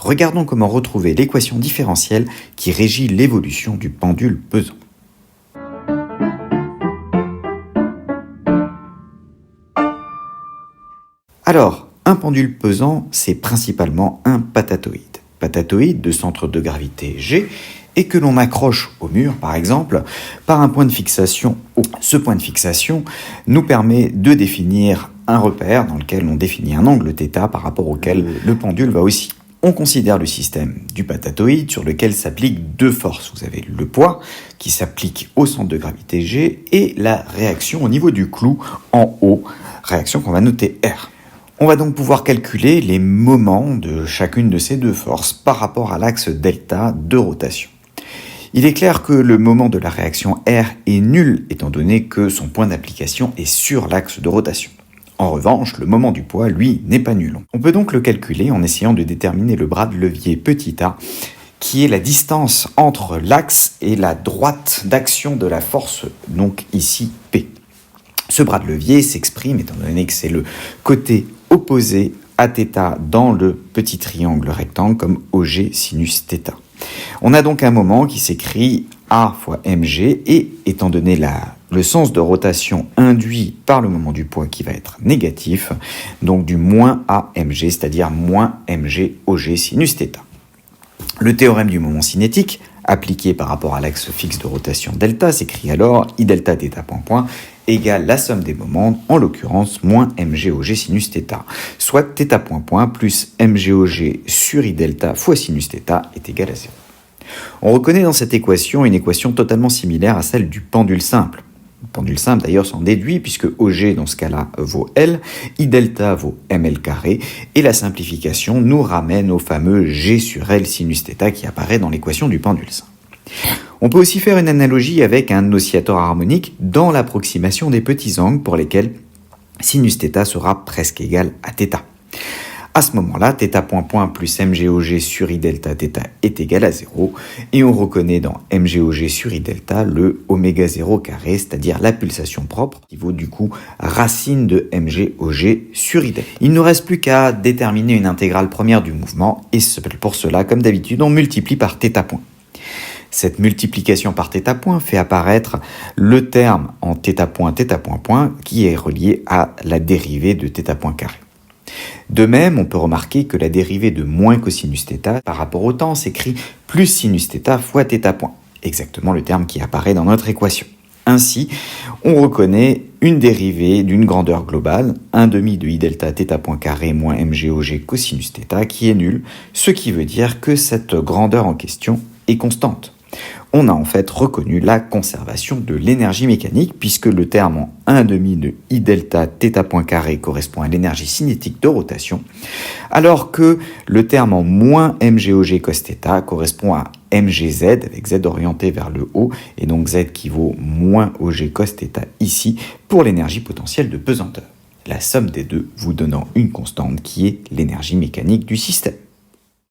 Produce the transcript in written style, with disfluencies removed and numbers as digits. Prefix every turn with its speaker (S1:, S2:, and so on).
S1: regardons comment retrouver l'équation différentielle qui régit l'évolution du pendule pesant. Alors, un pendule pesant, c'est principalement un patatoïde. Patatoïde de centre de gravité G et que l'on accroche au mur, par exemple, par un point de fixation O. Ce point de fixation nous permet de définir un repère dans lequel on définit un angle θ par rapport auquel le pendule va aussi. On considère le système du patatoïde sur lequel s'appliquent deux forces. Vous avez le poids qui s'applique au centre de gravité G et la réaction au niveau du clou en haut, réaction qu'on va noter R. On va donc pouvoir calculer les moments de chacune de ces deux forces par rapport à l'axe delta de rotation. Il est clair que le moment de la réaction R est nul étant donné que son point d'application est sur l'axe de rotation. En revanche, le moment du poids, lui, n'est pas nul. On peut donc le calculer en essayant de déterminer le bras de levier petit a, qui est la distance entre l'axe et la droite d'action de la force, donc ici P. Ce bras de levier s'exprime, étant donné que c'est le côté opposé à θ dans le petit triangle rectangle comme OG sinus θ. On a donc un moment qui s'écrit A fois mg et étant donné le sens de rotation induit par le moment du poids qui va être négatif, donc du moins A mg, c'est-à-dire moins mg OG sinus θ. Le théorème du moment cinétique, appliqué par rapport à l'axe fixe de rotation delta, s'écrit alors I delta θ point égale la somme des moments, en l'occurrence moins mg/g sinus θ, soit θ point plus mg/g sur I delta fois sinus θ est égal à 0. On reconnaît dans cette équation une équation totalement similaire à celle du pendule simple. Le pendule simple d'ailleurs s'en déduit puisque OG dans ce cas-là vaut L, I delta vaut ml carré et la simplification nous ramène au fameux G sur L sinus θ qui apparaît dans l'équation du pendule simple. On peut aussi faire une analogie avec un oscillateur harmonique dans l'approximation des petits angles pour lesquels sinus θ sera presque égal à θ. À ce moment-là, θ point plus mg/g sur I delta θ est égal à 0 et on reconnaît dans mg/g sur I delta le oméga 0 carré, c'est-à-dire la pulsation propre qui vaut du coup racine de mg/g sur I delta. Il ne nous reste plus qu'à déterminer une intégrale première du mouvement et pour cela, comme d'habitude, on multiplie par θ point. Cette multiplication par θ point fait apparaître le terme en θ point qui est relié à la dérivée de θ point carré. De même, on peut remarquer que la dérivée de moins cosinus θ par rapport au temps s'écrit plus sinus θ fois θ point, exactement le terme qui apparaît dans notre équation. Ainsi, on reconnaît une dérivée d'une grandeur globale, 1/2 de I delta θ point carré moins mg/g cosinus θ qui est nulle, ce qui veut dire que cette grandeur en question est constante. On a en fait reconnu la conservation de l'énergie mécanique puisque le terme en 1/2 de I delta θ point carré correspond à l'énergie cinétique de rotation, alors que le terme en moins mg/g cos θ correspond à mgz avec z orienté vers le haut et donc z qui vaut moins og cos θ ici pour l'énergie potentielle de pesanteur. La somme des deux vous donnant une constante qui est l'énergie mécanique du système.